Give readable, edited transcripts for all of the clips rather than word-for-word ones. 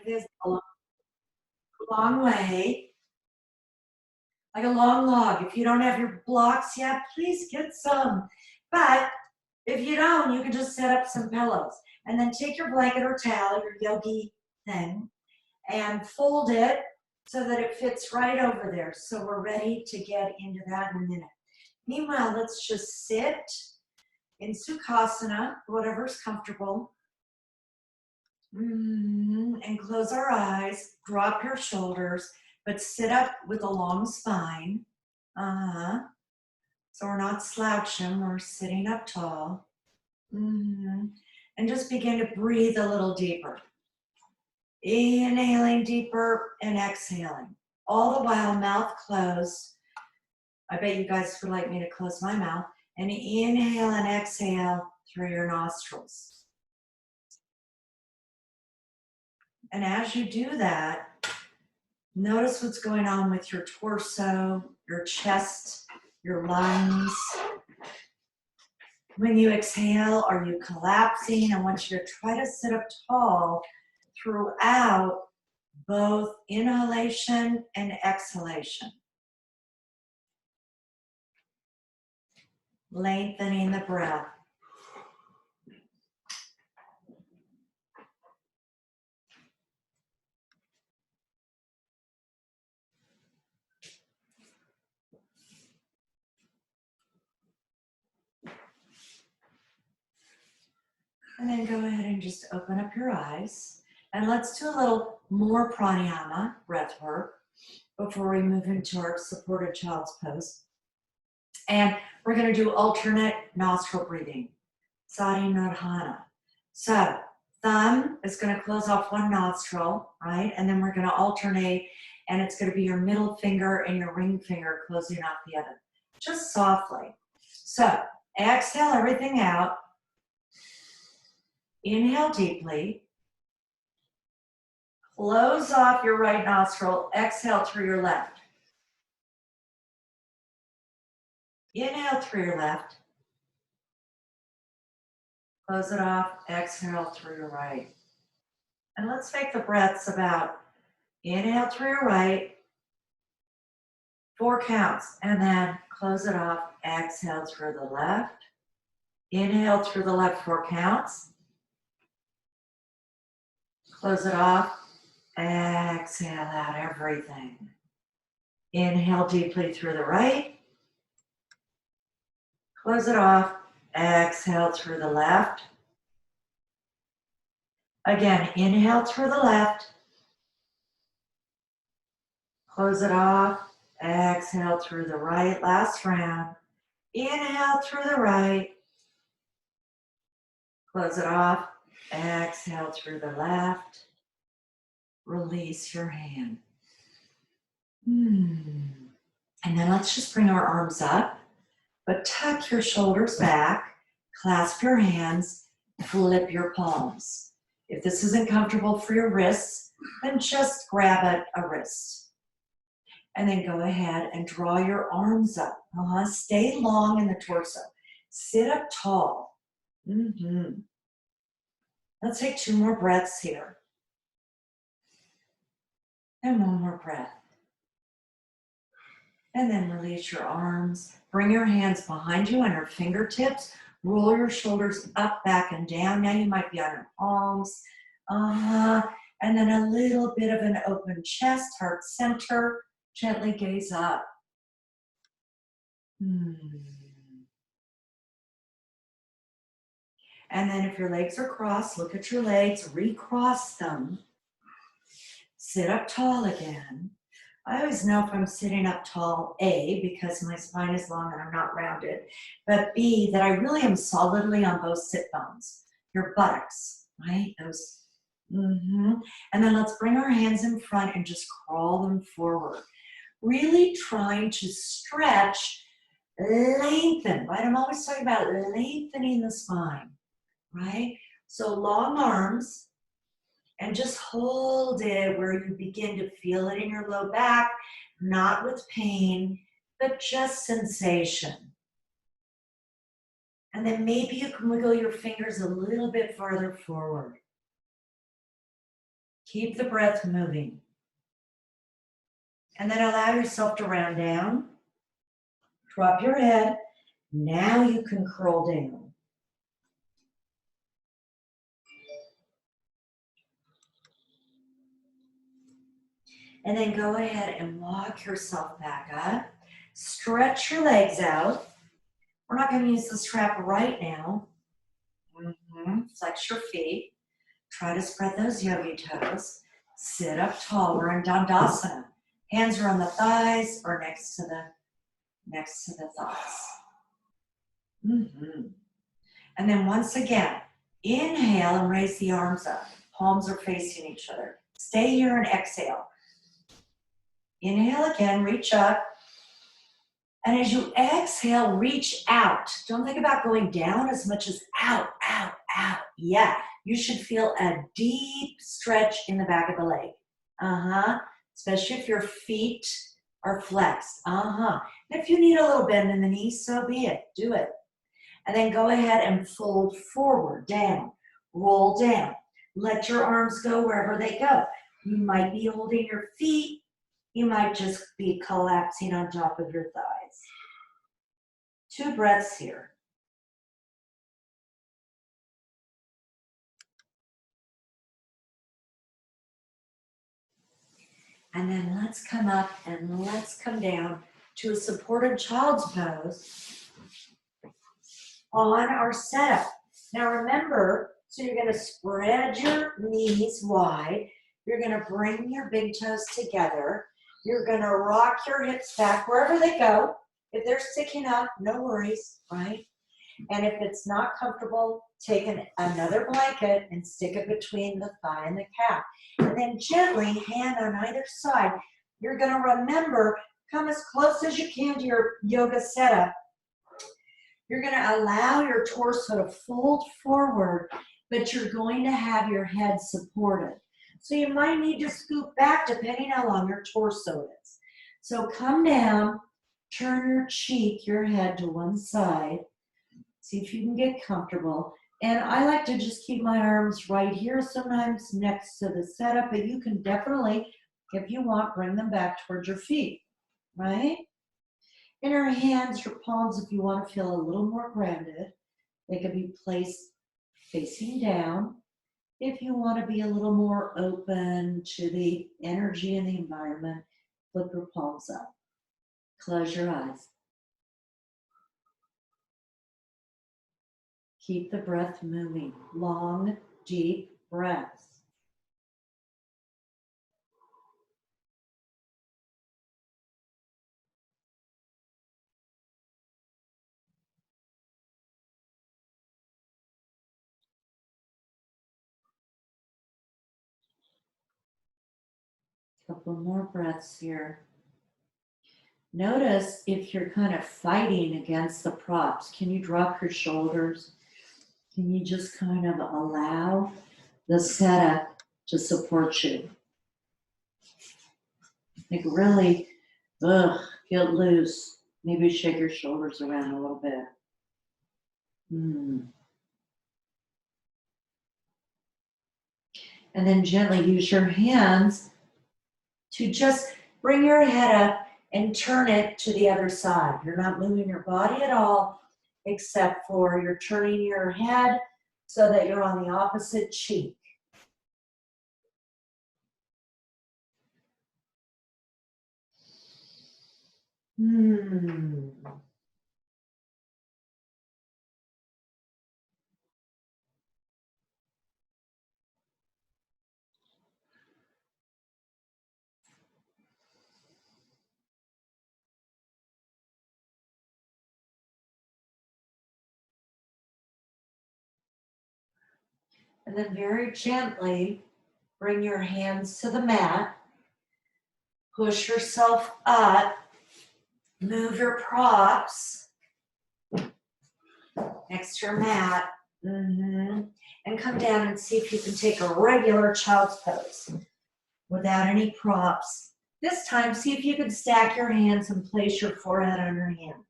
this a long way, like a long log. If you don't have your blocks yet, please get some. But if you don't, you can just set up some pillows. And then take your blanket or towel, your yogi thing, and fold it so that it fits right over there. So we're ready to get into that in a minute. Meanwhile, let's just sit in Sukhasana, whatever's comfortable. And close our eyes, drop your shoulders, but sit up with a long spine. So we're not slouching, we're sitting up tall. And just begin to breathe a little deeper. Inhaling deeper and exhaling. All the while, mouth closed. I bet you guys would like me to close my mouth. And inhale and exhale through your nostrils. And as you do that, notice what's going on with your torso, your chest, your lungs. When you exhale, are you collapsing? I want you to try to sit up tall throughout both inhalation and exhalation. Lengthening the breath. And then go ahead and just open up your eyes. And let's do a little more pranayama, breath work, before we move into our supported child's pose. And we're going to do alternate nostril breathing, Sarinadhana. So thumb is going to close off one nostril, right? And then we're going to alternate, and it's going to be your middle finger and your ring finger closing off the other, just softly. So exhale everything out. Inhale deeply. Close off your right nostril. Exhale through your left. Inhale through your left. Close it off. Exhale through your right. And let's make the breaths about inhale through your right, 4 counts, and then close it off. Exhale through the left. Inhale through the left, 4 counts. Close it off. Exhale out everything. Inhale deeply through the right. Close it off. Exhale through the left. Again, inhale through the left. Close it off. Exhale through the right. Last round. Inhale through the right. Close it off. Exhale through the left. Release your hand. And then let's just bring our arms up, but tuck your shoulders back, clasp your hands, flip your palms. If this isn't comfortable for your wrists, then just grab a wrist. And then go ahead and draw your arms up. Stay long in the torso. Sit up tall. Let's take 2 more breaths here. And 1 more breath. And then release your arms. Bring your hands behind you on your fingertips. Roll your shoulders up, back, and down. Now you might be on your palms. And then a little bit of an open chest, heart center. Gently gaze up. And then if your legs are crossed, look at your legs, recross them. Sit up tall again. I always know if I'm sitting up tall, A, because my spine is long and I'm not rounded, but B, that I really am solidly on both sit bones, your buttocks, right? Those. And then let's bring our hands in front and just crawl them forward. Really trying to stretch, lengthen, right? I'm always talking about lengthening the spine, right? So long arms, and just hold it where you begin to feel it in your low back, not with pain, but just sensation. And then maybe you can wiggle your fingers a little bit farther forward. Keep the breath moving. And then allow yourself to round down. Drop your head. Now you can curl down. And then go ahead and walk yourself back up. Stretch your legs out. We're not going to use the strap right now. Flex your feet. Try to spread those yogi toes. Sit up tall. We're in Dandasana. Hands are on the thighs or next to the thighs. And then once again, inhale and raise the arms up. Palms are facing each other. Stay here and exhale. Inhale again, reach up. And as you exhale, reach out. Don't think about going down as much as out, out, out. Yeah, you should feel a deep stretch in the back of the leg. Especially if your feet are flexed. And if you need a little bend in the knees, so be it. Do it. And then go ahead and fold forward, down, roll down. Let your arms go wherever they go. You might be holding your feet. You might just be collapsing on top of your thighs. 2 breaths here. And then let's come up and let's come down to a supported child's pose on our setup. Now remember, so you're going to spread your knees wide. You're going to bring your big toes together. You're going to rock your hips back wherever they go. If they're sticking up, no worries, right? And if it's not comfortable, take another blanket and stick it between the thigh and the calf. And then gently, hand on either side, you're going to remember, come as close as you can to your yoga setup. You're going to allow your torso to fold forward, but you're going to have your head supported. So you might need to scoop back depending how long your torso is. So come down, turn your cheek, your head to one side. See if you can get comfortable. And I like to just keep my arms right here, sometimes next to the setup, but you can definitely, if you want, bring them back towards your feet, right? In your hands, your palms, if you want to feel a little more grounded, they can be placed facing down. If you want to be a little more open to the energy in the environment, flip your palms up. Close your eyes. Keep the breath moving. Long, deep breaths. Couple more breaths here. Notice if you're kind of fighting against the props. Can you drop your shoulders? Can you just kind of allow the setup to support you? Like really, get loose. Maybe shake your shoulders around a little bit. And then gently use your hands to just bring your head up and turn it to the other side. You're not moving your body at all, except for you're turning your head so that you're on the opposite cheek. And then very gently bring your hands to the mat. Push yourself up. Move your props next to your mat. And come down and see if you can take a regular child's pose without any props. This time, see if you can stack your hands and place your forehead on your hands.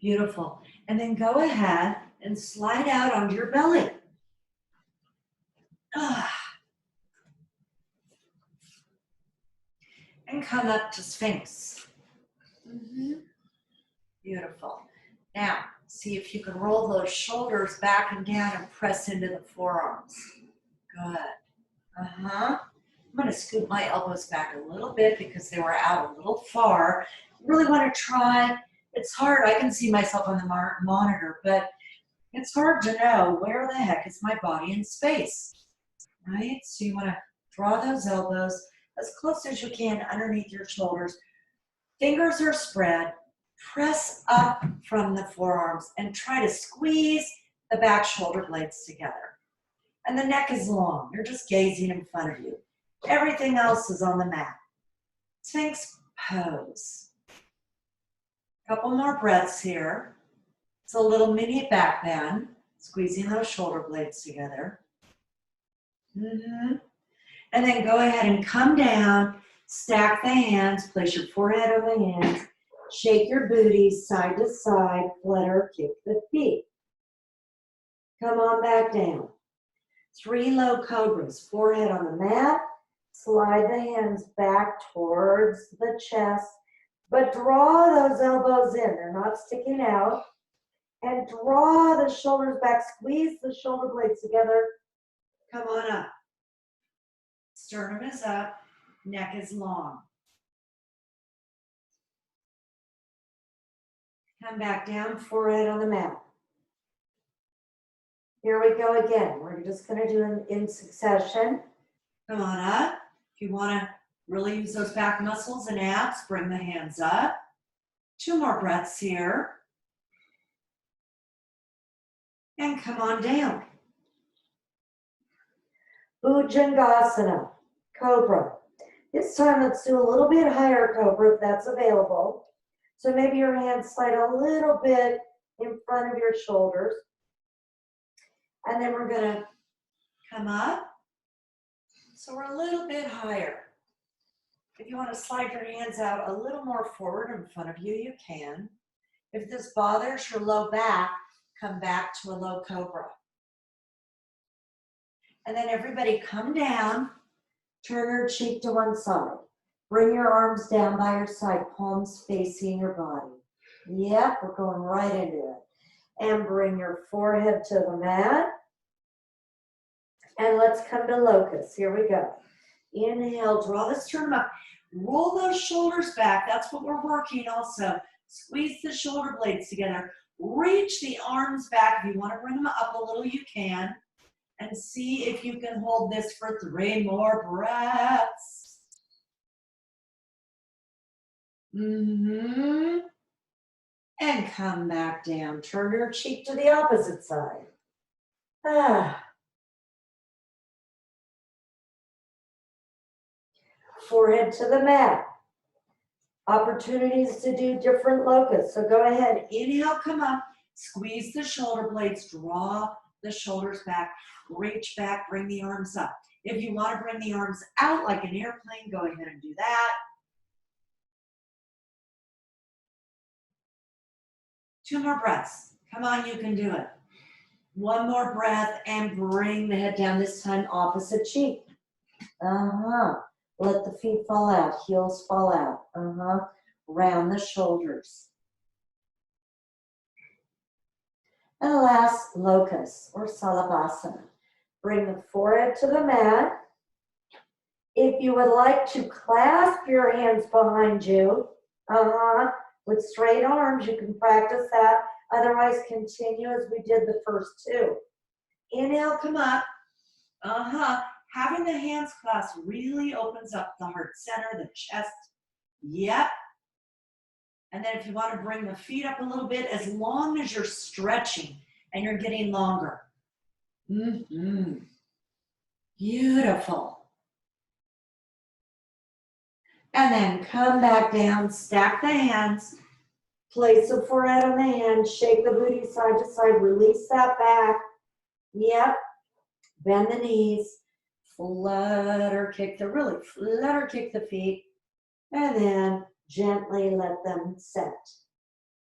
Beautiful. And then go ahead and slide out onto your belly. And come up to Sphinx. Beautiful. Now, see if you can roll those shoulders back and down and press into the forearms. Good. I'm going to scoot my elbows back a little bit because they were out a little far. Really want to try. It's hard. I can see myself on the monitor, but it's hard to know where the heck is my body in space, right? So you want to draw those elbows as close as you can underneath your shoulders. Fingers are spread. Press up from the forearms and try to squeeze the back shoulder blades together. And the neck is long. You're just gazing in front of you. Everything else is on the mat. Sphinx pose. Couple more breaths here. It's a little mini back bend, squeezing those shoulder blades together. And then go ahead and come down, stack the hands, place your forehead on the hands, shake your booty side to side, flutter, kick the feet. Come on back down. 3 low cobras, forehead on the mat, slide the hands back towards the chest, but draw those elbows in. They're not sticking out. And draw the shoulders back, squeeze the shoulder blades together. Come on up. Sternum is up, neck is long. Come back down, forehead on the mat. Here we go again. We're just going to do them in succession. Come on up. If you want to really use those back muscles and abs, bring the hands up. 2 more breaths here. And come on down. Bhujangasana, cobra. This time let's do a little bit higher cobra if that's available. So maybe your hands slide a little bit in front of your shoulders. And then we're going to come up. So we're a little bit higher. If you want to slide your hands out a little more forward in front of you, you can. If this bothers your low back, come back to a low cobra. And then everybody come down, turn your cheek to one side. Bring your arms down by your side, palms facing your body. Yep, we're going right into it. And bring your forehead to the mat. And let's come to locust. Here we go. Inhale, draw the sternum up. Roll those shoulders back. That's what we're working also. Squeeze the shoulder blades together. Reach the arms back. If you want to bring them up a little, you can. And see if you can hold this for 3 more breaths. And come back down. Turn your cheek to the opposite side. Forehead to the mat. Opportunities to do different locusts. So go ahead. Inhale, come up. Squeeze the shoulder blades. Draw the shoulders back. Reach back. Bring the arms up. If you want to bring the arms out like an airplane, go ahead and do that. 2 more breaths. Come on, you can do it. 1 more breath and bring the head down, this time opposite cheek. Let the feet fall out, heels fall out. Round the shoulders. And last, locust or salabhasana. Bring the forehead to the mat. If you would like to clasp your hands behind you, with straight arms, you can practice that. Otherwise, continue as we did the first 2. Inhale, come up. Having the hands clasped really opens up the heart center, the chest. Yep. And then if you want to bring the feet up a little bit, as long as you're stretching and you're getting longer. Beautiful. And then come back down, stack the hands, place the forehead on the hand, shake the booty side to side, release that back. Yep. Bend the knees, flutter kick the feet, and then gently let them set.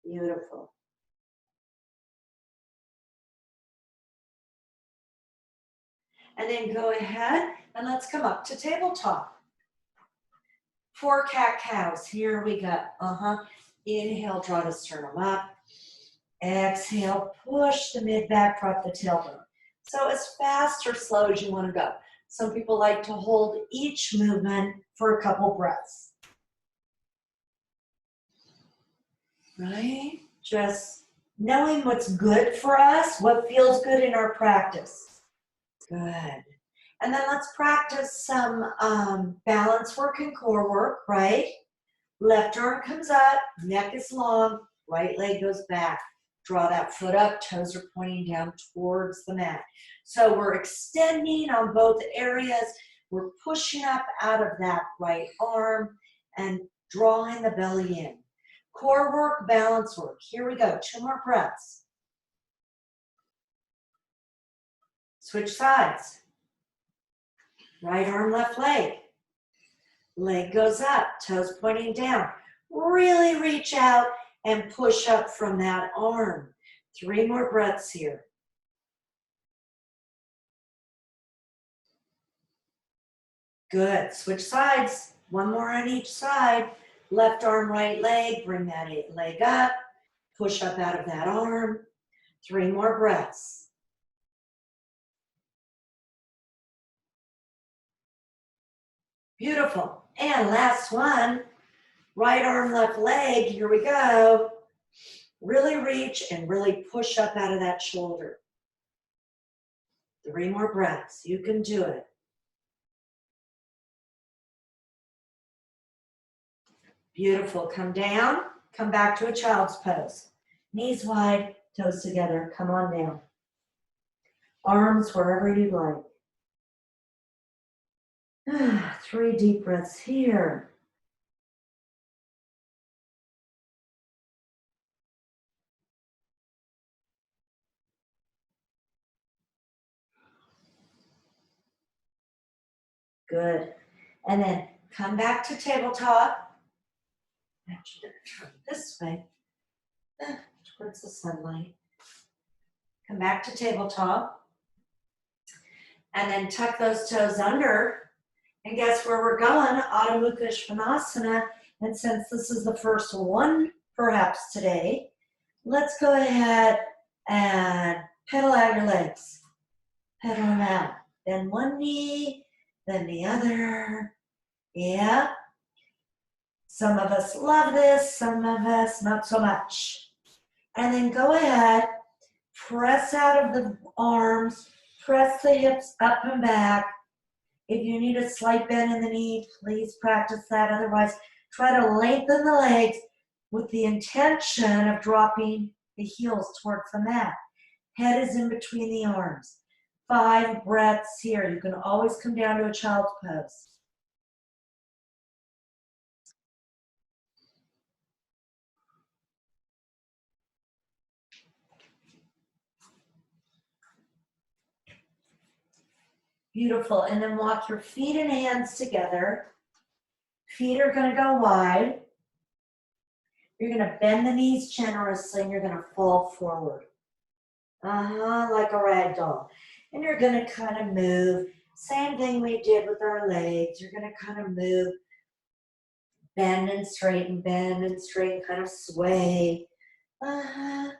Beautiful. And then go ahead and let's come up to tabletop. 4 cat-cows. Here we go. Inhale, draw the sternum up. Exhale, push the mid back, drop the tailbone. So as fast or slow as you want to go. Some people like to hold each movement for a couple breaths. Right? Just knowing what's good for us, what feels good in our practice. Good. And then let's practice some balance work and core work, right? Left arm comes up, neck is long, right leg goes back. Draw that foot up, toes are pointing down towards the mat. So we're extending on both areas. We're pushing up out of that right arm and drawing the belly in. Core work, balance work. Here we go, 2 more breaths. Switch sides. Right arm, left leg. Leg goes up, toes pointing down. Really reach out and push up from that arm. 3 more breaths here. Good. Switch sides. 1 more on each side. Left arm, right leg. Bring that leg up. Push up out of that arm. 3 more breaths. Beautiful. And last one. Right arm, left leg. Here we go. Really reach and really push up out of that shoulder. 3 more breaths. You can do it. Beautiful. Come down. Come back to a child's pose. Knees wide, toes together. Come on down. Arms wherever you'd like. 3 deep breaths here. Good. And then come back to tabletop. Actually, I'm going to turn this way towards the sunlight. Come back to tabletop. And then tuck those toes under. And guess where we're going? Adho Mukha Svanasana. And since this is the first one, perhaps today, let's go ahead and pedal out your legs. Pedal them out. Bend one knee, then the other. Yeah. Some of us love this, some of us not so much. And then go ahead, press out of the arms, press the hips up and back. If you need a slight bend in the knee, please practice that. Otherwise, try to lengthen the legs with the intention of dropping the heels towards the mat. Head is in between the arms. 5 breaths here. You can always come down to a child's pose. Beautiful. And then walk your feet and hands together. Feet are going to go wide. You're going to bend the knees generously and you're going to fall forward. Like a rag doll. And you're going to kind of move. Same thing we did with our legs. You're going to kind of move. Bend and straighten, kind of sway. Pretending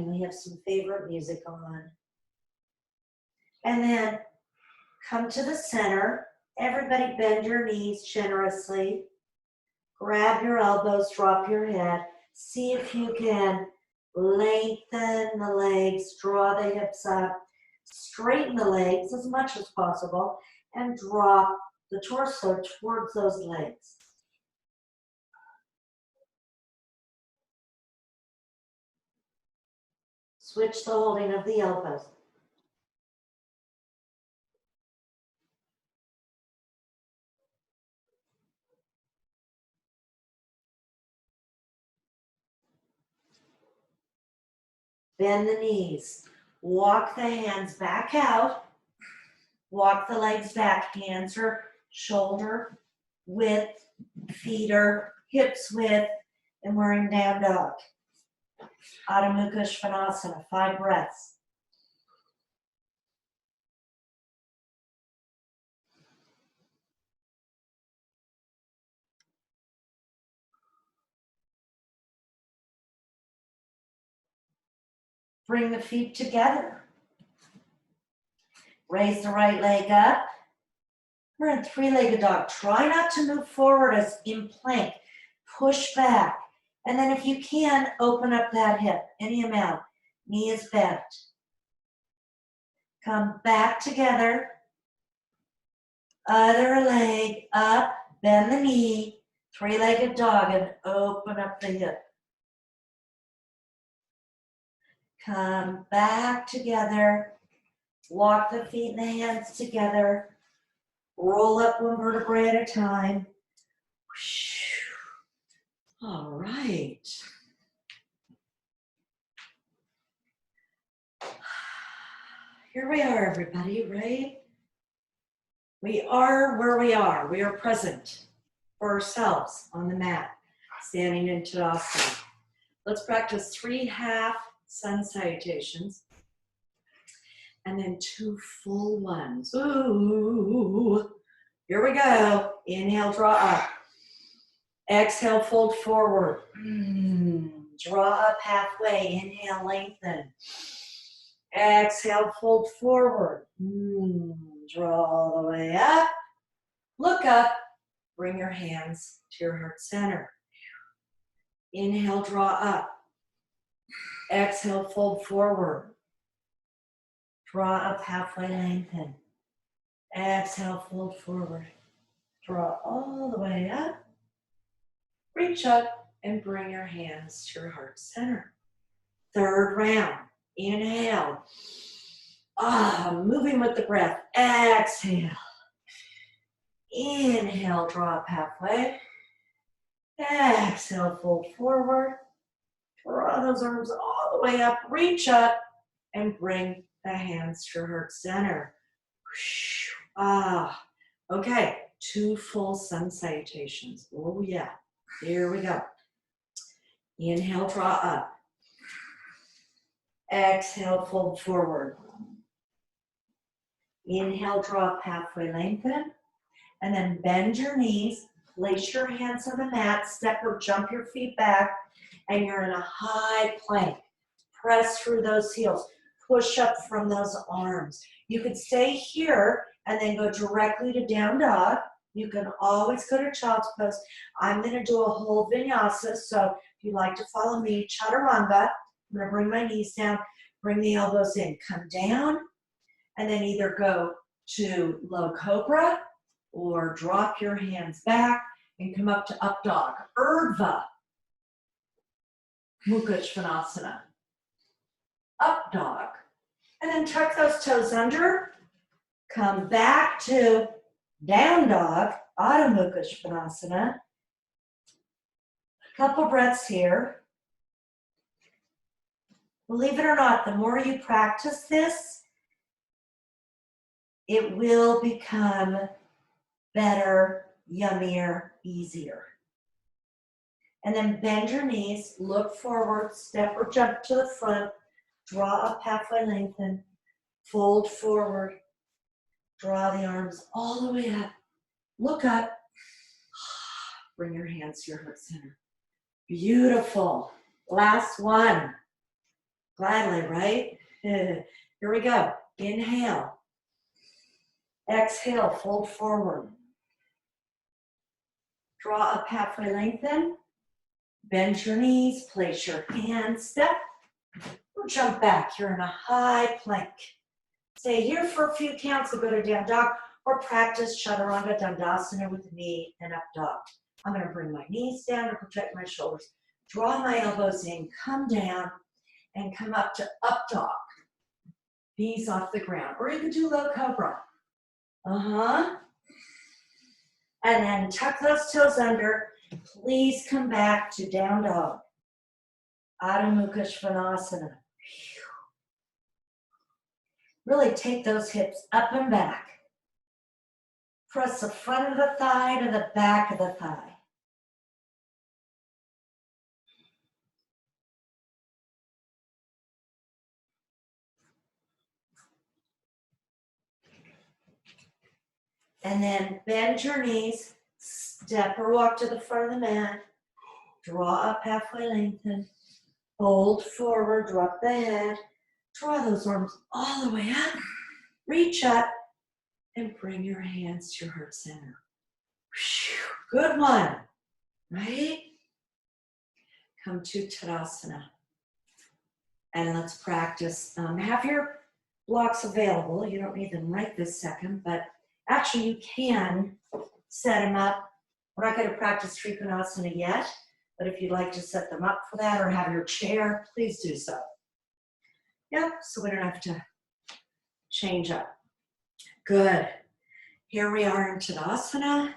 we have some favorite music on. And then come to the center. Everybody bend your knees generously. Grab your elbows, drop your head. See if you can lengthen the legs, draw the hips up, straighten the legs as much as possible, and drop the torso towards those legs. Switch the holding of the elbows. Bend the knees. Walk the hands back out. Walk the legs back. Hands are shoulder width, feet are hips width, and we're in down dog. Adho Mukha Svanasana, 5 breaths. Bring the feet together. Raise the right leg up. We're in three-legged dog. Try not to move forward as in plank. Push back. And then if you can, open up that hip, any amount. Knee is bent. Come back together. Other leg up, bend the knee. Three-legged dog and open up the hip. Come back together. Walk the feet and the hands together. Roll up one vertebrae at a time. All right. Here we are, everybody, right? We are where we are. We are present for ourselves on the mat, standing in Tadasana. Let's practice 3 half sun salutations and then 2 full ones. Ooh. Here we go. Inhale, draw up. Exhale, fold forward. Draw up halfway. Inhale, lengthen. Exhale, fold forward. Draw all the way up. Look up. Bring your hands to your heart center. Inhale, draw up. Exhale, fold forward. Draw up halfway, lengthen. Exhale, fold forward. Draw all the way up. Reach up and bring your hands to your heart center. Third round. Inhale. Moving with the breath. Exhale. Inhale, draw up halfway. Exhale, fold forward. Draw those arms all the way up. Reach up and bring the hands to your heart center. Okay, 2 full sun salutations. Oh yeah, here we go. Inhale, draw up. Exhale, fold forward. Inhale, draw up halfway, lengthen. And then bend your knees, place your hands on the mat, step or jump your feet back, and you're in a high plank. Press through those heels. Push up from those arms. You could stay here and then go directly to down dog. You can always go to child's pose. I'm going to do a whole vinyasa, so if you'd like to follow me, chaturanga. I'm going to bring my knees down, bring the elbows in, come down, and then either go to low cobra or drop your hands back and come up to up dog. Urdhva Mukha Svanasana. Up dog. And then tuck those toes under. Come back to down dog, Adho Mukha Svanasana. A couple breaths here. Believe it or not, the more you practice this, it will become better, yummier, easier. And then bend your knees, look forward, step or jump to the front, draw up halfway, lengthen, fold forward, draw the arms all the way up, look up, bring your hands to your heart center. Beautiful. Last one. Gladly, right? Here we go. Inhale. Exhale, fold forward. Draw up halfway, lengthen. Bend your knees, place your hands, step, or jump back. You're in a high plank. Stay here for a few counts and go to down dog, or practice chaturanga dandasana with the knee and up dog. I'm going to bring my knees down to protect my shoulders. Draw my elbows in, come down, and come up to up dog. Knees off the ground. Or you can do low cobra. And then tuck those toes under. Please come back to down dog. Adho Mukha Svanasana. Really take those hips up and back. Press the front of the thigh to the back of the thigh. And then bend your knees, step or walk to the front of the mat, draw up halfway, lengthen, fold forward, drop the head, Draw those arms all the way up. Reach up and bring your hands to your heart center. Good one, right? Come to Tadasana. And let's practice. Have your blocks available. You don't need them right this second, but actually you can set them up. We're not going to practice Trikonasana yet, but if you'd like to set them up for that or have your chair, please do so. Yep, so we don't have to change up. Good. Here we are in Tadasana.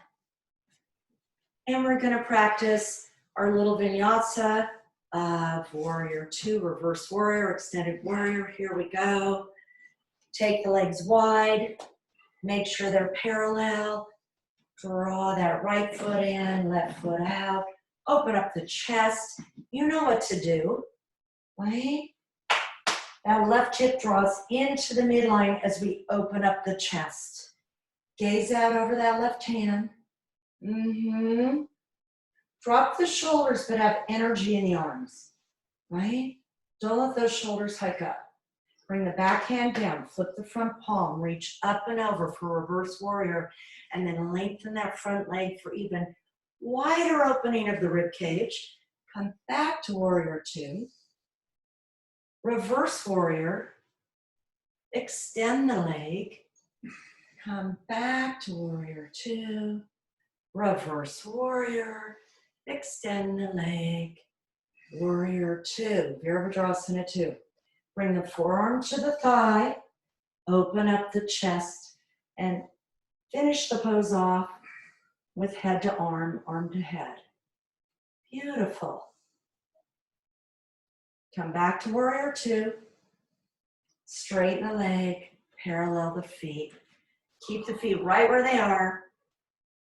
And we're going to practice our little vinyasa of Warrior 2, Reverse Warrior, Extended Warrior. Here we go. Take the legs wide. Make sure they're parallel. Draw that right foot in, left foot out. Open up the chest. You know what to do, right? That left hip draws into the midline as we open up the chest. Gaze out over that left hand. Drop the shoulders, but have energy in the arms, right? Don't let those shoulders hike up. Bring the back hand down, flip the front palm, reach up and over for Reverse Warrior, and then lengthen that front leg for even wider opening of the rib cage. Come back to Warrior 2. Reverse Warrior. Extend the leg. Come back to Warrior 2. Reverse Warrior. Extend the leg. Warrior 2. Virabhadrasana 2. Bring the forearm to the thigh. Open up the chest. And finish the pose off with head to arm, arm to head. Beautiful. Come back to Warrior 2. Straighten the leg. Parallel the feet. Keep the feet right where they are.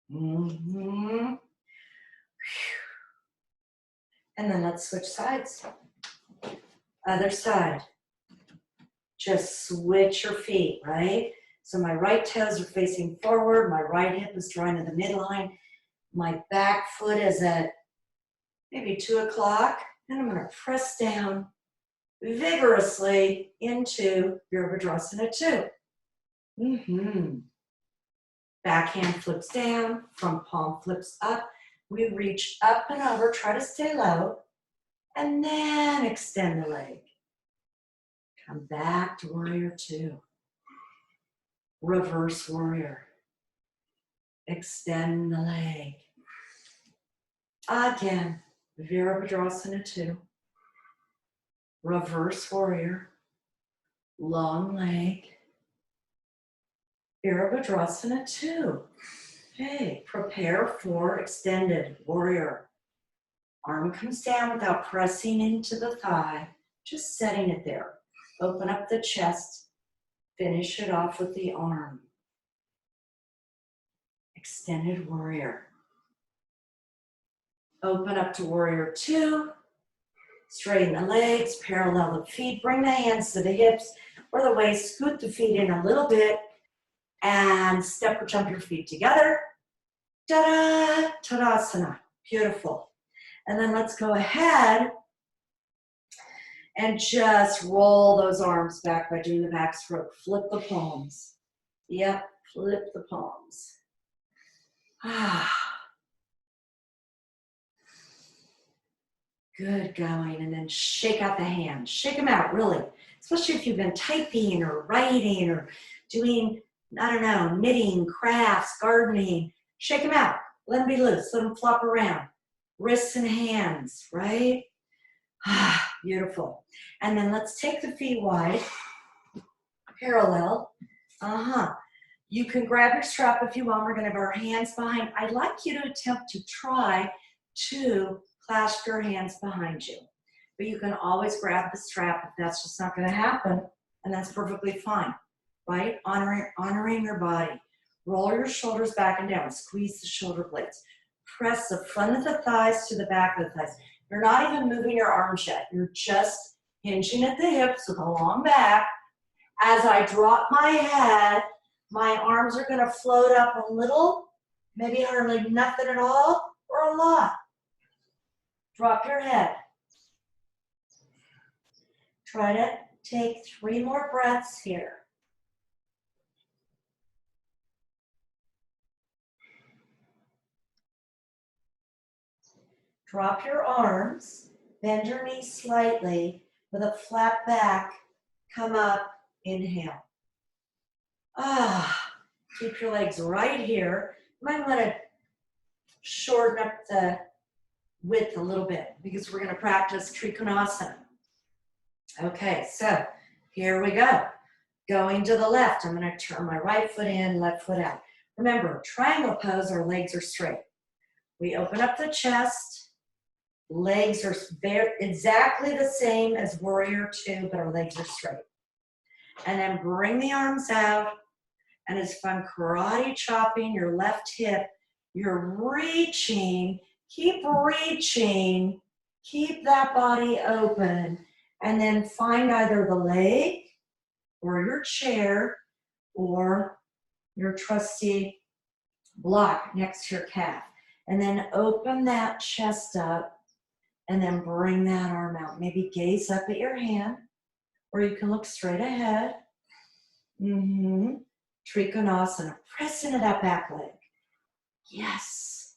And then let's switch sides. Other side. Just switch your feet, right? So my right toes are facing forward. My right hip is drawing to the midline. My back foot is at maybe 2 o'clock. And I'm going to press down vigorously into Virabhadrasana 2. Back hand flips down. Front palm flips up. We reach up and over. Try to stay low. And then extend the leg. Come back to Warrior 2. Reverse Warrior. Extend the leg. Again, Virabhadrasana 2. Reverse Warrior. Long leg. Virabhadrasana 2. Okay, prepare for Extended Warrior. Arm comes down without pressing into the thigh, just setting it there. Open up the chest, finish it off with the arm. Extended Warrior. Open up to Warrior 2. Straighten the legs, parallel the feet. Bring the hands to the hips or the waist. Scoot the feet in a little bit and step or jump your feet together. Ta-da! Tadasana. Beautiful. And then let's go ahead and just roll those arms back by doing the back stroke. Flip the palms. Yep, flip the palms. Good going. And then shake out the hands. Shake them out, really. Especially if you've been typing or writing or doing, I don't know, knitting, crafts, gardening. Shake them out. Let them be loose. Let them flop around. Wrists and hands, right? Beautiful. And then let's take the feet wide, parallel. You can grab your strap if you want. We're going to have our hands behind. I'd like you to attempt to try to clasp your hands behind you. But you can always grab the strap if that's just not going to happen, and that's perfectly fine, right? Honoring your body. Roll your shoulders back and down. Squeeze the shoulder blades. Press the front of the thighs to the back of the thighs. You're not even moving your arms yet. You're just hinging at the hips with a long back. As I drop my head, my arms are going to float up a little, maybe hardly nothing at all, or a lot. Drop your head. Try to Take 3 more breaths here. Drop your arms, bend your knees slightly with a flat back. Come up, inhale. Keep your legs right here. You might want to shorten up the width a little bit because we're going to practice Trikonasana. Okay, so here we go. Going to the left, I'm going to turn my right foot in, left foot out. Remember, triangle pose, our legs are straight. We open up the chest. Legs are exactly the same as warrior 2, but our legs are straight. And then bring the arms out. And as if I'm karate chopping your left hip, you're reaching, keep reaching, keep that body open, and then find either the leg or your chair or your trusty block next to your calf. And then open that chest up and then bring that arm out. Maybe gaze up at your hand, or you can look straight ahead. Trikonasana. Press into that back leg. Yes.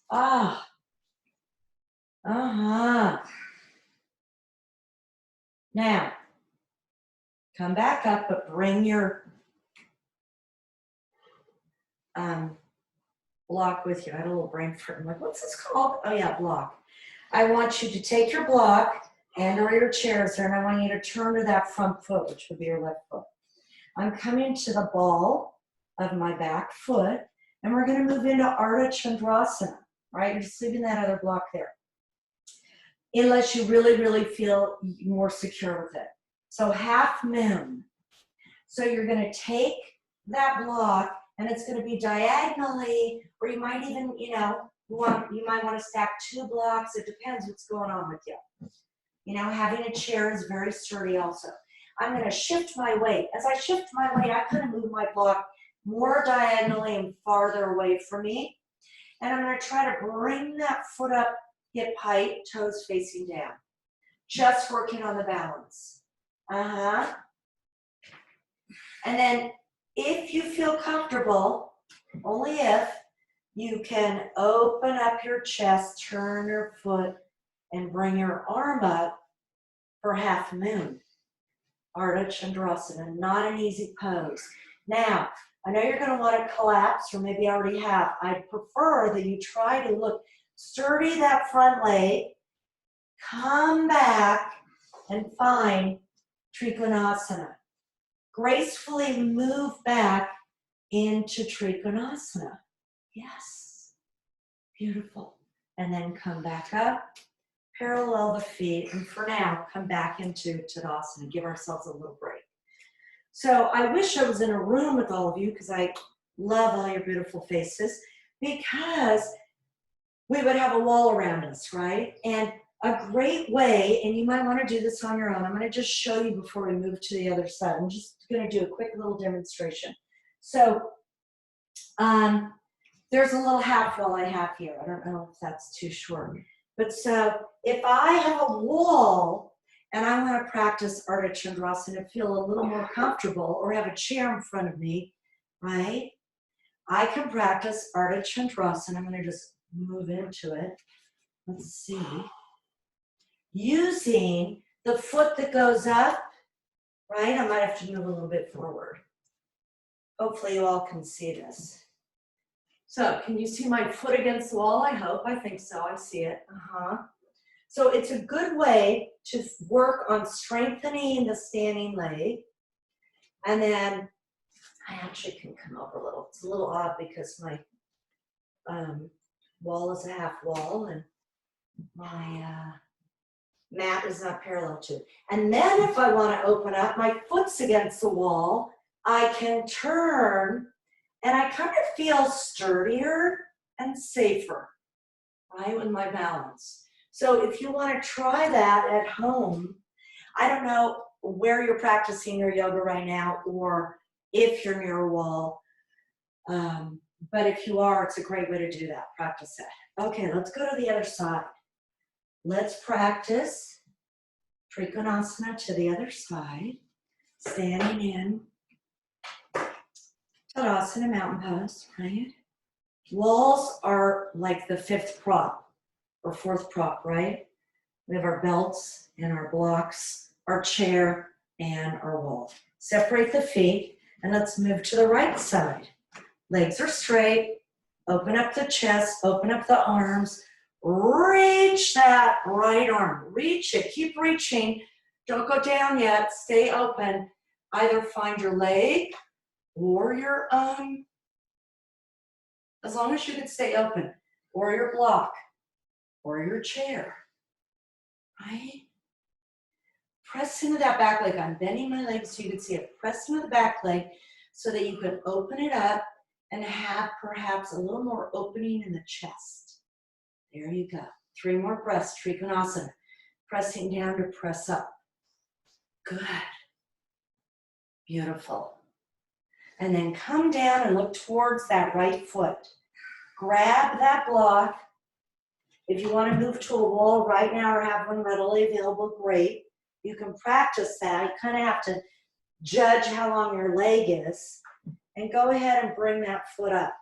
Now, come back up, but bring your block with you. I had a little brain fart. I'm like, what's this called? Oh yeah, block. I want you to take your block and or your chairs there, and I want you to turn to that front foot, which would be your left foot. I'm coming to the ball of my back foot, and we're going to move into Ardha Chandrasana, right? You're just leaving that other block there, unless you really, really feel more secure with it. So half moon. So you're going to take that block, and it's going to be diagonally, or you might even, you might want to stack 2 blocks. It depends what's going on with you. Having a chair is very sturdy also. I'm going to shift my weight. As I shift my weight, I kind of move my block more diagonally and farther away from me. And I'm going to try to bring that foot up, hip height, toes facing down. Just working on the balance. And then if you feel comfortable, only if, you can open up your chest, turn your foot, and bring your arm up for half moon. Ardha Chandrasana, not an easy pose. Now, I know you're going to want to collapse, or maybe already have. I prefer that you try to look sturdy that front leg, come back, and find Trikonasana. Gracefully move back into Trikonasana. Yes. Beautiful. And then come back up, parallel the feet, and for now, come back into Tadasana. Give ourselves a little break. So I wish I was in a room with all of you, because I love all your beautiful faces, because we would have a wall around us, right? And a great way, and you might want to do this on your own. I'm going to just show you before we move to the other side. I'm just going to do a quick little demonstration. So there's a little half wall I have here. I don't know if that's too short. But so if I have a wall and I want to practice Ardha Chandrasana and feel a little more comfortable, or have a chair in front of me, right? I can practice Ardha Chandrasana. I'm going to just move into it. Let's see. Using the foot that goes up, right? I might have to move a little bit forward. Hopefully you all can see this. So can you see my foot against the wall? I hope. I think so. I see it. So it's a good way to work on strengthening the standing leg. And then I actually can come up a little. It's a little odd because my wall is a half wall and my mat is not parallel to it. And then if I want to open up, my foot's against the wall, I can turn, and I kind of feel sturdier and safer, right, with my balance. So if you want to try that at home, I don't know where you're practicing your yoga right now, or if you're near a wall, but if you are, it's a great way to do that. Practice that. Okay, let's go to the other side. Let's practice Trikonasana to the other side. standing in Tadasana, mountain pose, right? Walls are like the fifth prop or fourth prop, right? We have our belts and our blocks, our chair and our wall. Separate the feet and let's move to the right side. Legs are straight. Open up the chest, open up the arms. Reach that right arm. Reach it. Keep reaching. Don't go down yet. Stay open. Either find your leg or your as long as you can stay open, or your block, or your chair, right? Press into that back leg. I'm bending my legs so you can see it. Press into the back leg so that you can open it up and have perhaps a little more opening in the chest. There you go. 3 more breaths, Trikonasana. Pressing down to press up. Good. Beautiful. And then come down and look towards that right foot. Grab that block. If you want to move to a wall right now or have one readily available, great. You can practice that. You kind of have to judge how long your leg is. And go ahead and bring that foot up.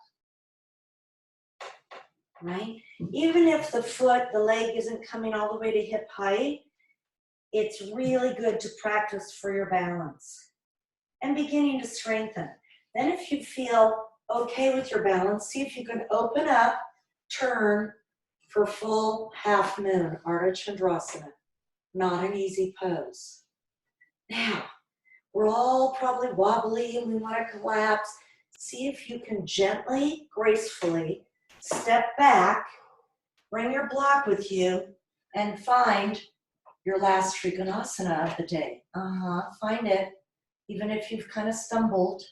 Right? Even if the leg isn't coming all the way to hip height, it's really good to practice for your balance. And beginning to strengthen. Then if you feel okay with your balance, see if you can open up, turn for full half moon, Ardha Chandrasana. Not an easy pose. Now, we're all probably wobbly and we want to collapse. See if you can gently, gracefully step back, bring your block with you, and find your last Trikonasana of the day. Find it. Even if you've kind of stumbled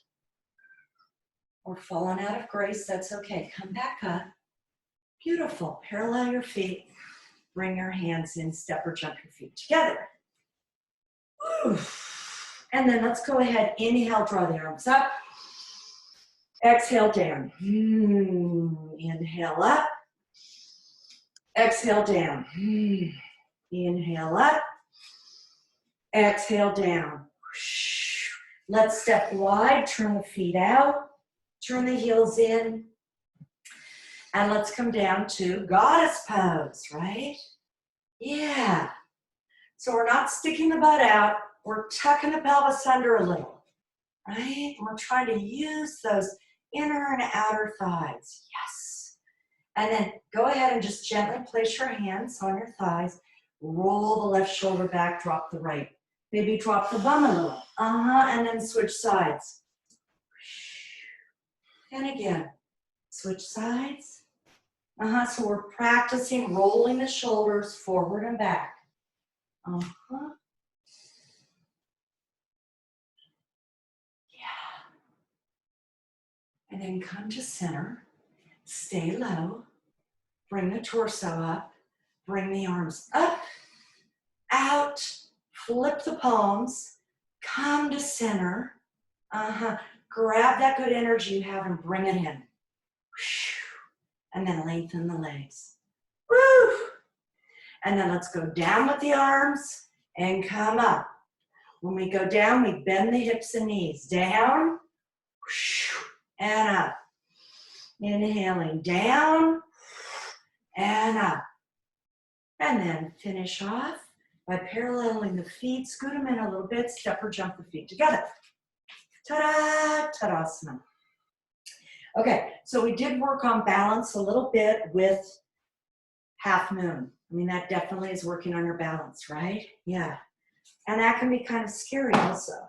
or fallen out of grace, that's okay. Come back up. Beautiful. Parallel your feet. Bring your hands in, step or jump your feet together. Woo. And then let's go ahead. Inhale, draw the arms up. Exhale down. Inhale up. Exhale down. Inhale up. Exhale down. Let's step wide, turn the feet out, turn the heels in, and let's come down to goddess pose, right? Yeah. So we're not sticking the butt out, we're tucking the pelvis under a little, right? And we're trying to use those inner and outer thighs, yes. And then go ahead and just gently place your hands on your thighs, roll the left shoulder back, drop the right. Maybe drop the bum a little. And then switch sides. And again, switch sides. So we're practicing rolling the shoulders forward and back. Yeah. And then come to center. Stay low. Bring the torso up. Bring the arms up, out. Flip the palms, come to center. Grab that good energy you have and bring it in. And then lengthen the legs. Woo! And then let's go down with the arms and come up. When we go down, we bend the hips and knees. Down and up. Inhaling down and up. And then finish off by paralleling the feet, scoot them in a little bit, step or jump the feet together. Ta-da, Tadasana. Okay, so we did work on balance a little bit with half moon. I mean, that definitely is working on your balance, right? Yeah. And that can be kind of scary also.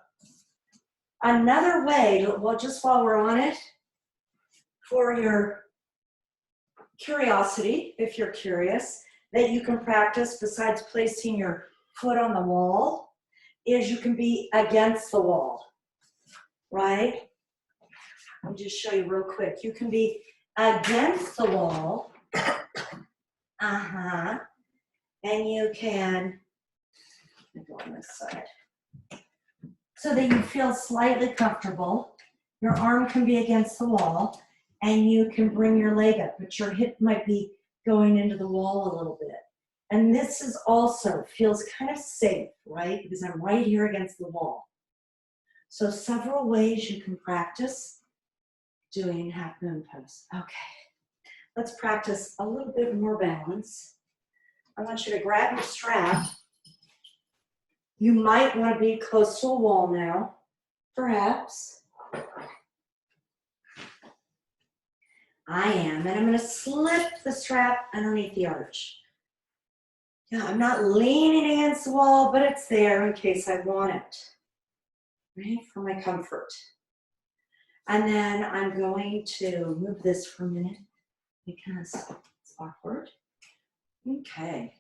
Another way, well, just while we're on it, for your curiosity, if you're curious, that you can practice besides placing your foot on the wall, is you can be against the wall, right? Let me just show you real quick. You can be against the wall, and you can, let me go on this side, so that you feel slightly comfortable. Your arm can be against the wall, and you can bring your leg up, but your hip might be going into the wall a little bit. And this is also feels kind of safe, right? Because I'm right here against the wall. So several ways you can practice doing half moon pose. Okay, let's practice a little bit more balance. I want you to grab your strap. You might want to be close to a wall now, perhaps. I am, and I'm going to slip the strap underneath the arch. Yeah, I'm not leaning against the wall, but it's there in case I want it, right, for my comfort. And then I'm going to move this for a minute because it's awkward. Okay.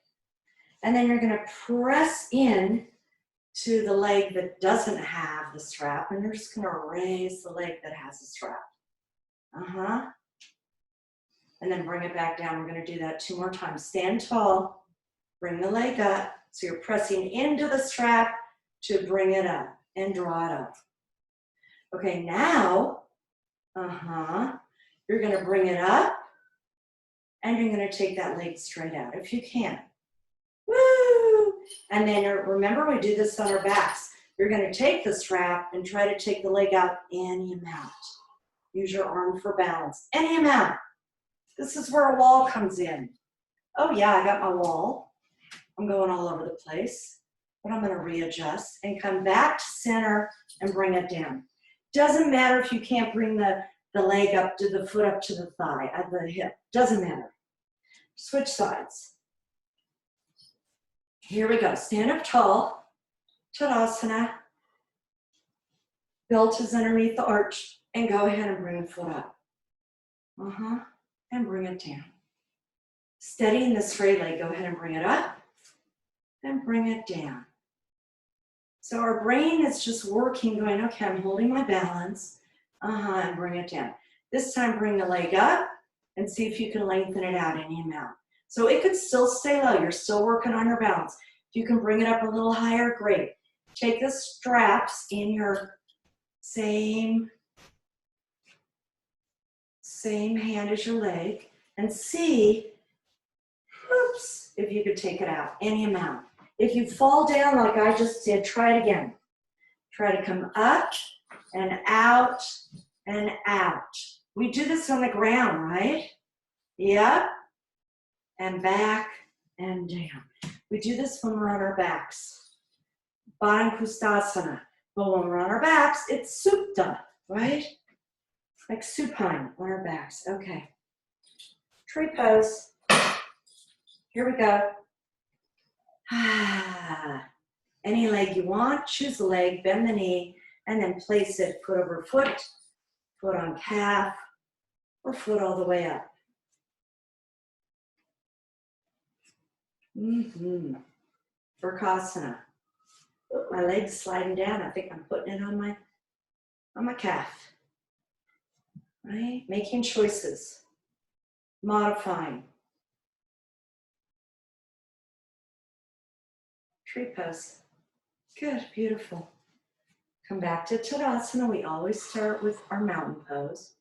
And then you're going to press in to the leg that doesn't have the strap, and you're just going to raise the leg that has the strap. And then bring it back down. We're going to do that 2 more times. Stand tall, bring the leg up. So you're pressing into the strap to bring it up and draw it up. Okay, now, you're going to bring it up, and you're going to take that leg straight out if you can. Woo! And then remember, we do this on our backs. You're going to take the strap and try to take the leg out any amount. Use your arm for balance. Any amount. This is where a wall comes in. Oh yeah, I got my wall. I'm going all over the place. But I'm going to readjust and come back to center and bring it down. Doesn't matter if you can't bring the leg up to the foot up to the thigh, at the hip. Doesn't matter. Switch sides. Here we go. Stand up tall. Tadasana. Belt is underneath the arch. And go ahead and bring the foot up. And bring it down. Steadying the straight leg. Go ahead and bring it up. And bring it down. So our brain is just working, going, okay, I'm holding my balance. And bring it down. This time, bring the leg up and see if you can lengthen it out any amount. So it could still stay low. You're still working on your balance. If you can bring it up a little higher, great. Take the straps in your same hand as your leg and see, if you could take it out, any amount. If you fall down like I just did, try it again. Try to come up and out and out. We do this on the ground, right? Yep. And back and down. We do this when we're on our backs. Baddha-Kustasana. But when we're on our backs, it's supta, right? Like supine on our backs. Okay. Tree pose. Here we go. Any leg you want, choose a leg, bend the knee, and then place it foot over foot, foot on calf, or foot all the way up. Vrksasana. My leg's sliding down. I think I'm putting it on my calf. Right? Making choices. Modifying. Tree pose. Good, beautiful. Come back to Tadasana. We always start with our mountain pose.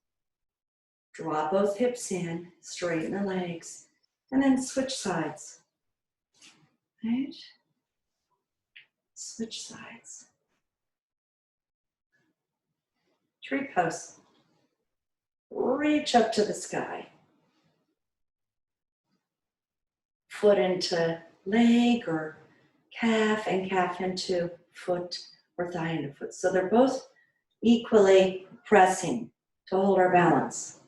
Draw both hips in, straighten the legs, and then switch sides. Right? Switch sides. Tree pose. Reach up to the sky. Foot into leg or calf, and calf into foot or thigh into foot. So they're both equally pressing to hold our balance.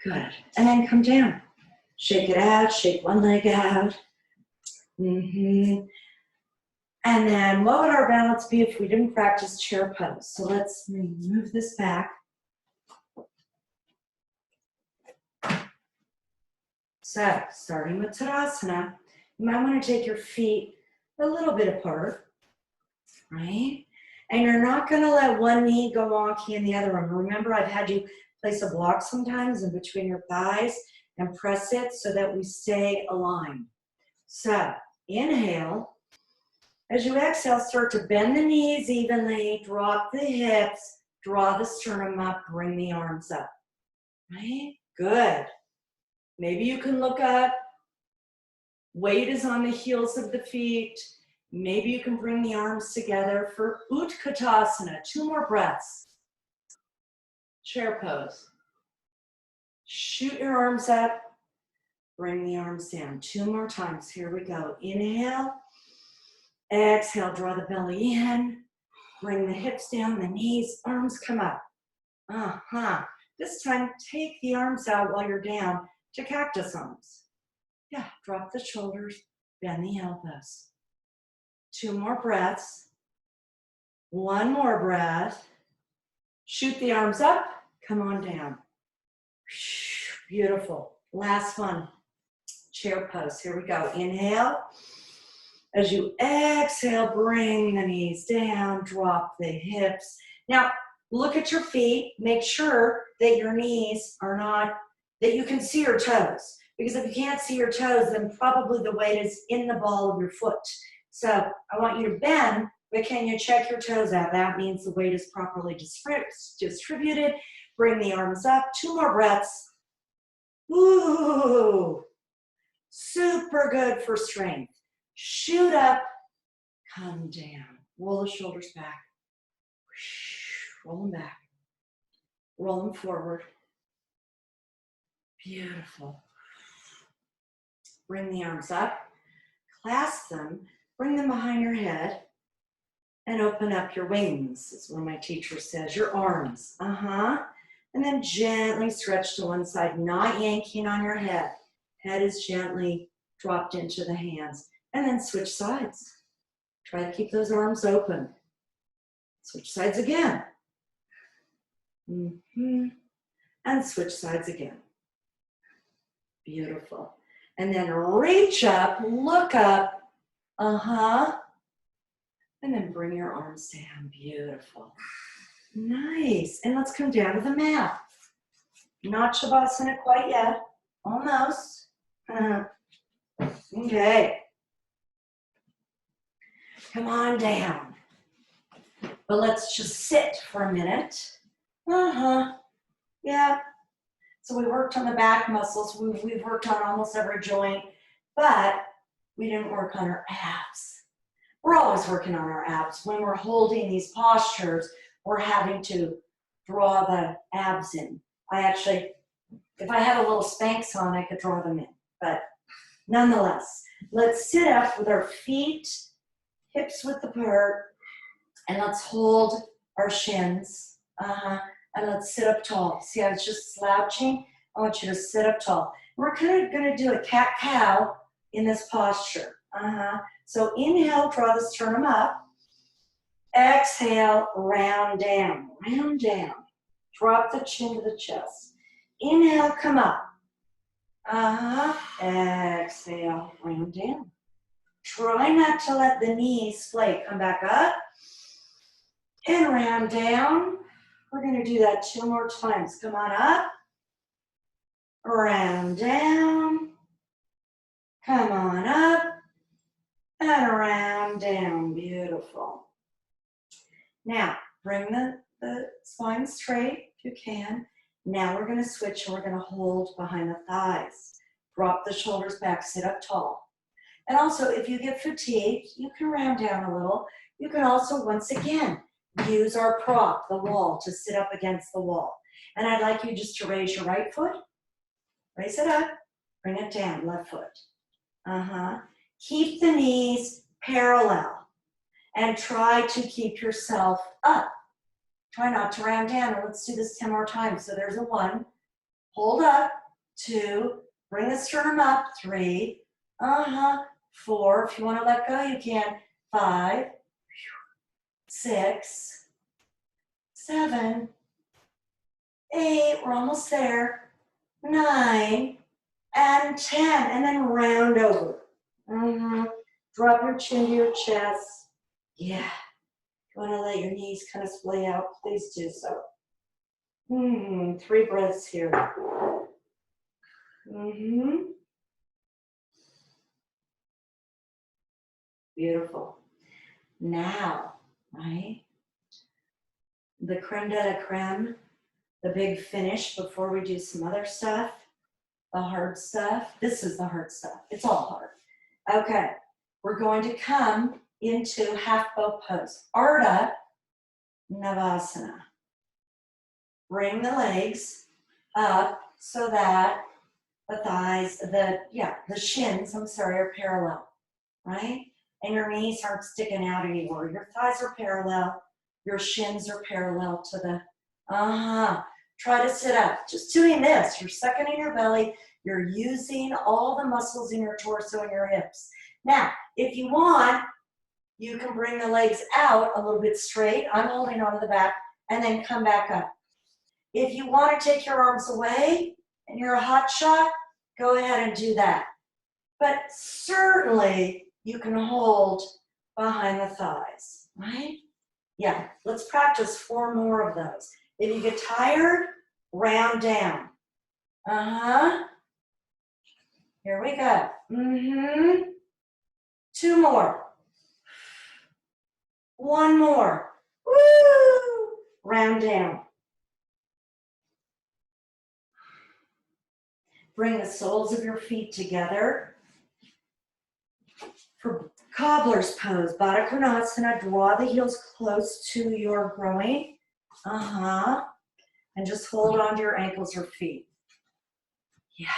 Good. And then come down. Shake it out. Shake one leg out. And then what would our balance be if we didn't practice chair pose? So let's move this back. So starting with Tadasana, you might want to take your feet a little bit apart, right? And you're not going to let one knee go wonky in the other one. Remember, I've had you place a block sometimes in between your thighs and press it so that we stay aligned. So inhale. As you exhale, start to bend the knees evenly, drop the hips, draw the sternum up, bring the arms up. Right? Good. Maybe you can look up. Weight is on the heels of the feet. Maybe you can bring the arms together for Utkatasana. 2 more breaths. Chair pose. Shoot your arms up. Bring the arms down. 2 more times. Here we go. Inhale. Exhale. Draw the belly in. Bring the hips down, the knees, arms come up. This time, take the arms out while you're down to cactus arms. Yeah, drop the shoulders, bend the elbows. 2 more breaths. 1 more breath. Shoot the arms up, come on down. Beautiful. Last one. Chair pose. Here we go. Inhale. As you exhale, bring the knees down, drop the hips. Now, look at your feet. Make sure that your knees are not, that you can see your toes. Because if you can't see your toes, then probably the weight is in the ball of your foot. So I want you to bend, but can you check your toes out? That means the weight is properly distributed. Bring the arms up. 2 more breaths. Ooh, super good for strength. Shoot up, come down. Roll the shoulders back. Roll them back. Roll them forward. Beautiful. Bring the arms up. Clasp them. Bring them behind your head. And open up your wings, is what my teacher says. Your arms. And then gently stretch to one side, not yanking on your head. Head is gently dropped into the hands. And then switch sides. Try to keep those arms open. Switch sides again. And switch sides again. Beautiful. And then reach up, look up. And then bring your arms down. Beautiful. Nice. And let's come down to the mat. Not Shavasana quite yet. Almost. Okay. Come on down. But let's just sit for a minute. Yeah. So we worked on the back muscles. We've worked on almost every joint, but we didn't work on our abs. We're always working on our abs. When we're holding these postures, we're having to draw the abs in. If I had a little Spanx on, I could draw them in. But nonetheless, let's sit up with our feet hips width apart, and let's hold our shins. And let's sit up tall. See, I was just slouching. I want you to sit up tall. We're kind of going to do a cat-cow in this posture. So inhale, draw the sternum up. Exhale, round down, round down. Drop the chin to the chest. Inhale, come up. Exhale, round down. Try not to let the knees splay. Come back up and round down. We're going to do that 2 more times. Come on up, round down. Come on up and round down. Beautiful. Now, bring the spine straight if you can. Now we're going to switch and we're going to hold behind the thighs. Drop the shoulders back, sit up tall. And also, if you get fatigued, you can round down a little. You can also, once again, use our prop, the wall, to sit up against the wall. And I'd like you just to raise your right foot. Raise it up. Bring it down, left foot. Keep the knees parallel. And try to keep yourself up. Try not to round down. And let's do this 10 more times. So there's a 1. Hold up. 2. Bring the sternum up. 3. 4. If you want to let go, you can. 5. 6. 7. 8. We're almost there. 9. And 10. And then round over. Drop your chin to your chest. Yeah. If you want to let your knees kind of splay out, please do so. 3 breaths here. Beautiful. Now, right? The creme de la creme, the big finish before we do some other stuff, the hard stuff. This is the hard stuff. It's all hard. Okay. We're going to come into half boat pose. Ardha Navasana. Bring the legs up so that the thighs, the shins, are parallel, right? And your knees aren't sticking out anymore. Your thighs are parallel. Your shins are parallel to the, Try to sit up. Just doing this. You're sucking in your belly. You're using all the muscles in your torso and your hips. Now, if you want, you can bring the legs out a little bit straight. I'm holding onto the back, and then come back up. If you want to take your arms away and you're a hot shot, go ahead and do that. But certainly you can hold behind the thighs, right? Yeah, let's practice 4 more of those. If you get tired, round down. Here we go. 2 more. 1 more. Woo! Round down. Bring the soles of your feet together. For cobbler's pose, Baddha Konasana, draw the heels close to your groin. And just hold on to your ankles or feet. Yeah.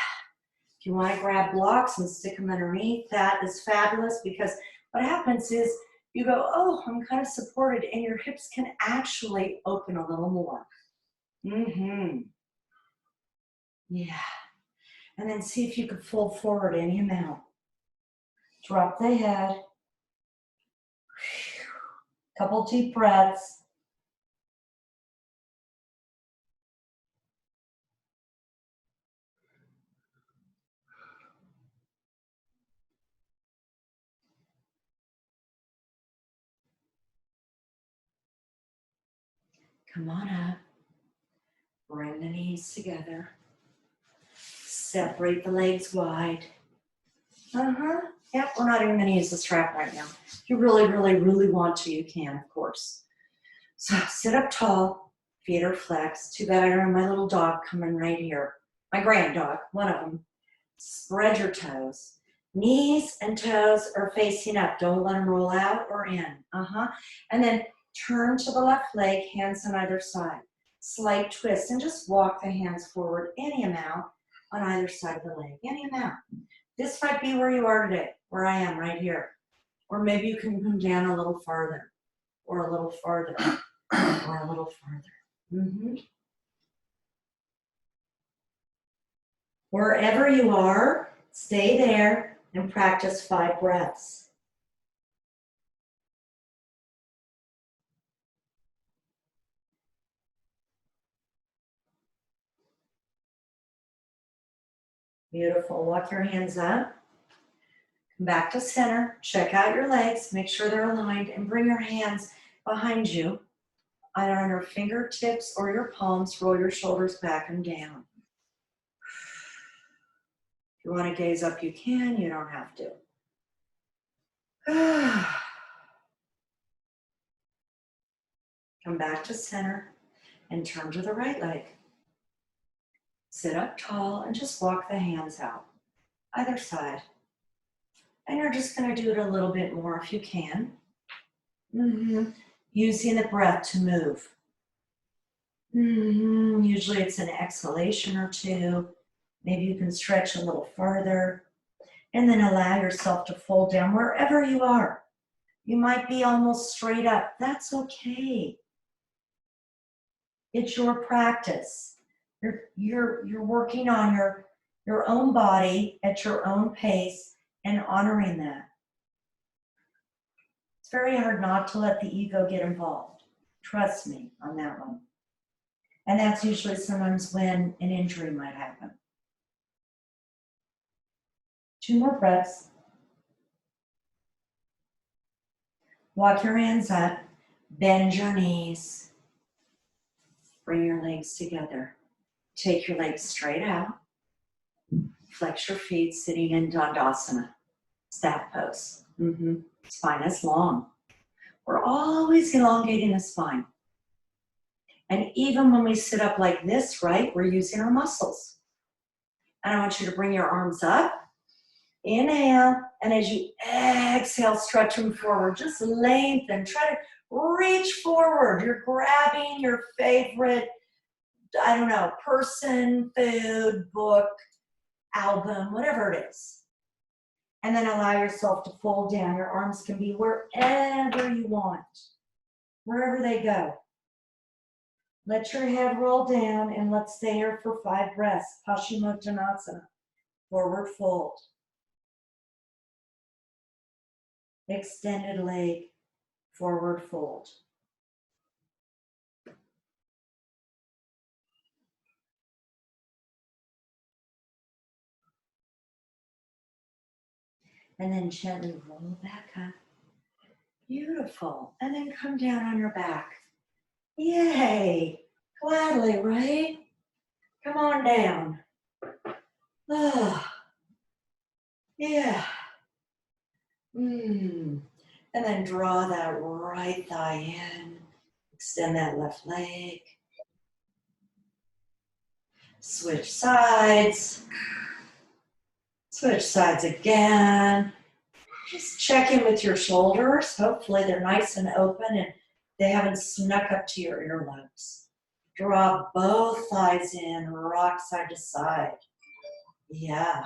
If you want to grab blocks and stick them underneath, that is fabulous, because what happens is you go, oh, I'm kind of supported, and your hips can actually open a little more. Yeah. And then see if you can fold forward any amount. Drop the head. Couple deep breaths. Come on up. Bring the knees together. Separate the legs wide. Yep, we're not even going to use the strap right now. If you really, really, really want to, you can, of course. So sit up tall, feet are flexed. Too bad I don't have my little dog coming right here. My grand dog, one of them. Spread your toes. Knees and toes are facing up. Don't let them roll out or in. And then turn to the left leg, hands on either side. Slight twist, and just walk the hands forward any amount on either side of the leg, any amount. This might be where you are today, where I am right here. Or maybe you can come down a little farther, or a little farther, or a little farther. Wherever you are, stay there and practice 5 breaths. Beautiful. Walk your hands up. Come back to center. Check out your legs. Make sure they're aligned, and bring your hands behind you, either on your fingertips or your palms. Roll your shoulders back and down. If you want to gaze up, you can. You don't have to. Come back to center and turn to the right leg. Sit up tall and just walk the hands out, either side. And you're just going to do it a little bit more if you can. Using the breath to move. Usually it's an exhalation or 2. Maybe you can stretch a little farther. And then allow yourself to fold down wherever you are. You might be almost straight up. That's okay. It's your practice. You're working on your own body at your own pace and honoring that. It's very hard not to let the ego get involved. Trust me on that one. And that's usually sometimes when an injury might happen. 2 more breaths. Walk your hands up. Bend your knees. Bring your legs together. Take your legs straight out. Flex your feet, sitting in Dandasana, staff pose. Spine is long. We're always elongating the spine. And even when we sit up like this, right, we're using our muscles. And I want you to bring your arms up Inhale, and as you exhale, stretch them forward. Just lengthen. Try to reach forward. You're grabbing your favorite, I don't know, person, food, book, album, whatever it is. And then allow yourself to fold down. Your arms can be wherever you want, wherever they go. Let your head roll down and let's stay here for 5 breaths. Paschimottanasana, forward fold. Extended leg, forward fold. And then gently roll back up. Beautiful. And then come down on your back. Yay. Gladly, right? Come on down. Ah. Yeah. And then draw that right thigh in. Extend that left leg. Switch sides. Switch sides again. Just check in with your shoulders. Hopefully they're nice and open and they haven't snuck up to your earlobes. Draw both thighs in, rock side to side. Yeah.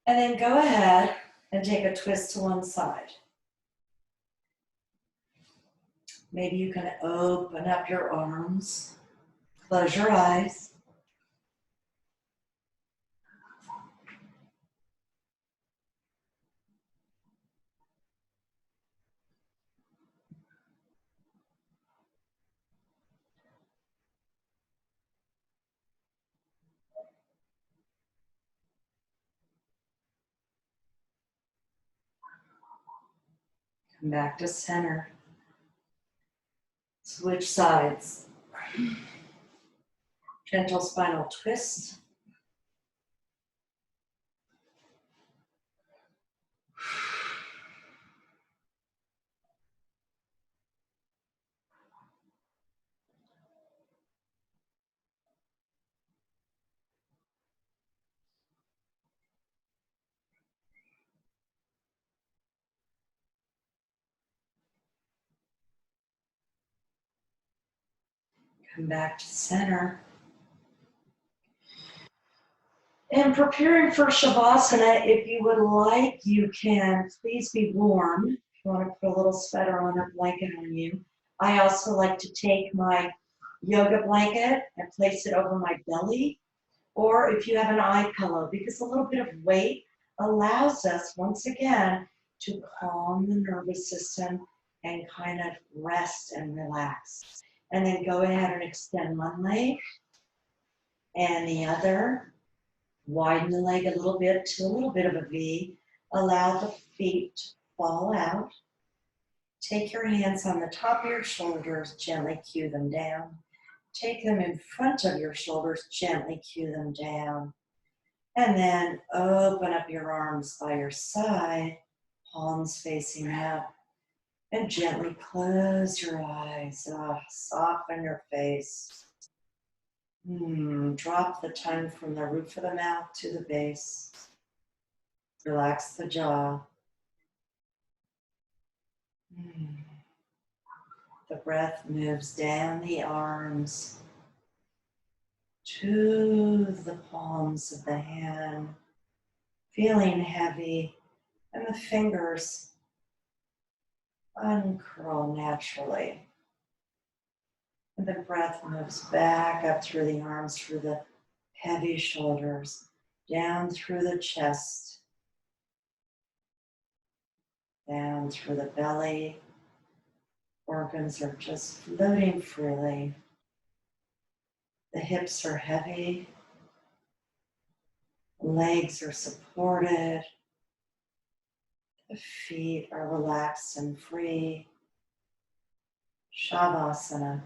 And then go ahead and take a twist to one side. Maybe you can open up your arms. Close your eyes. Come back to center. Switch sides. Gentle spinal twist. Come back to center. And preparing for Shavasana, if you would like, you can please be warm. If you want to put a little sweater on or blanket on you. I also like to take my yoga blanket and place it over my belly. Or if you have an eye pillow, because a little bit of weight allows us, once again, to calm the nervous system and kind of rest and relax. And then go ahead and extend one leg and the other. Widen the leg a little bit to a little bit of a V. Allow the feet to fall out. Take your hands on the top of your shoulders, gently cue them down. Take them in front of your shoulders, gently cue them down. And then open up your arms by your side, palms facing up. And gently close your eyes. Soften your face. Drop the tongue from the roof of the mouth to the base. Relax the jaw. The breath moves down the arms to the palms of the hand, feeling heavy, and the fingers uncurl naturally. And the breath moves back up through the arms, through the heavy shoulders, down through the chest, down through the belly. Organs are just floating freely. The hips are heavy. Legs are supported. The feet are relaxed and free. Shavasana.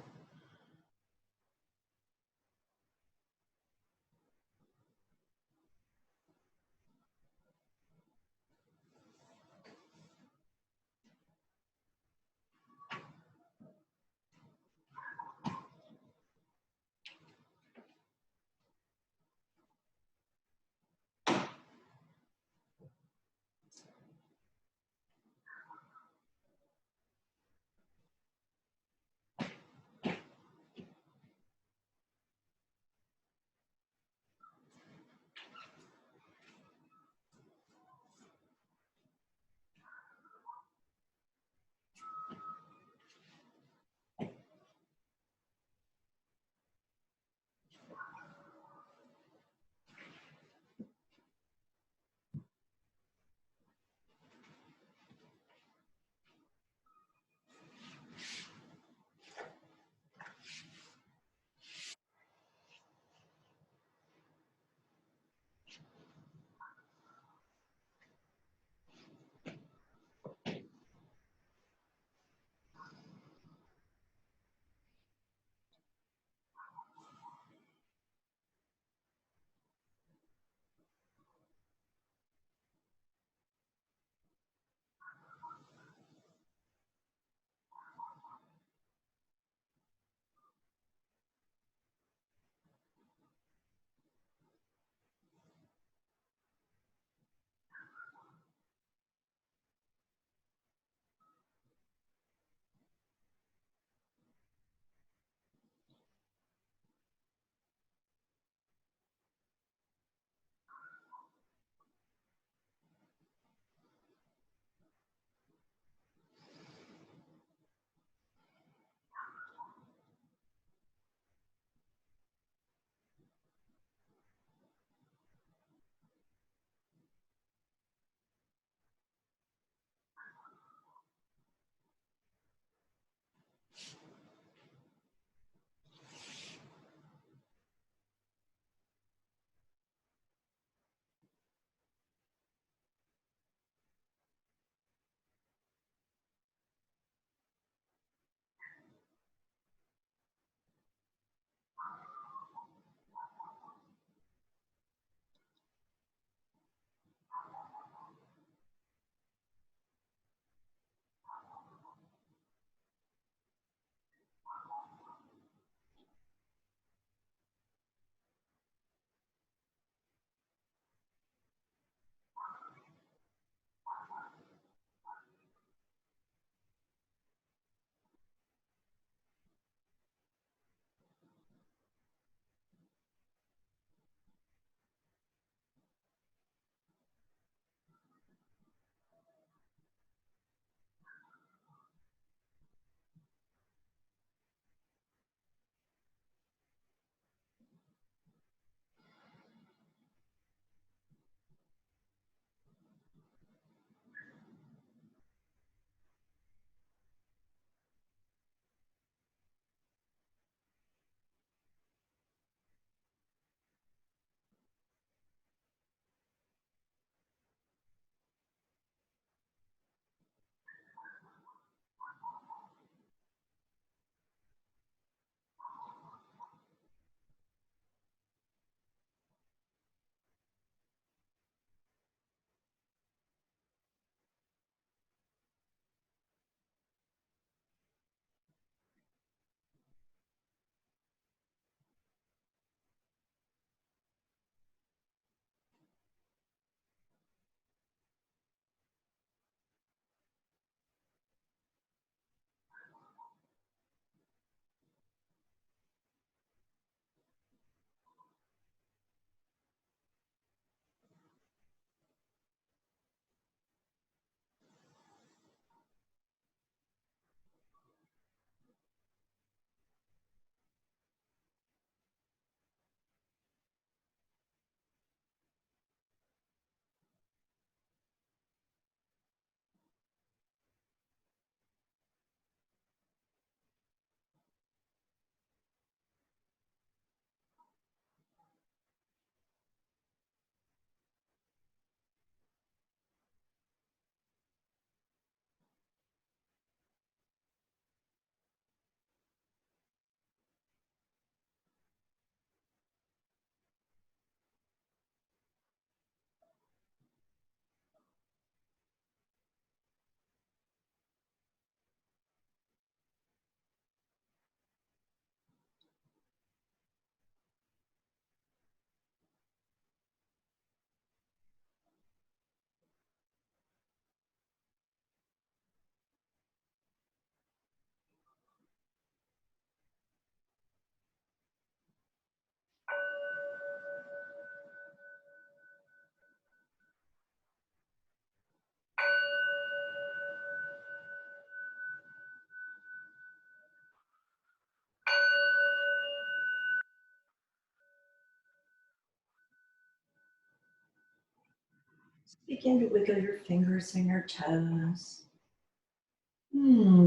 Begin to wiggle your fingers and your toes.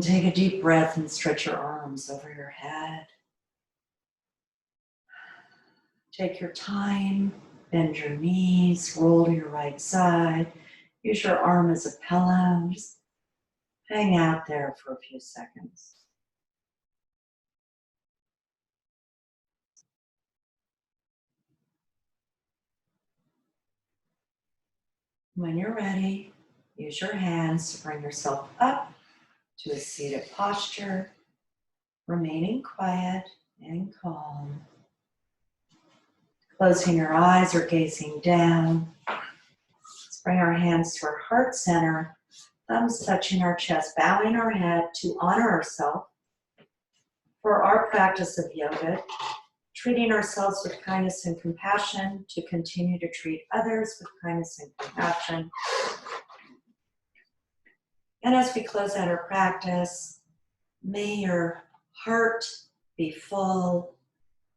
Take a deep breath and stretch your arms over your head. Take your time, bend your knees, roll to your right side. Use your arm as a pillow. Just hang out there for a few seconds. When you're ready, use your hands to bring yourself up to a seated posture, remaining quiet and calm. Closing your eyes or gazing down. Let's bring our hands to our heart center, thumbs touching our chest, bowing our head to honor ourselves for our practice of yoga, treating ourselves with kindness and compassion to continue to treat others with kindness and compassion. And as we close out our practice, may your heart be full,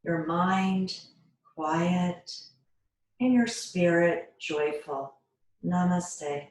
your mind quiet, and your spirit joyful. Namaste.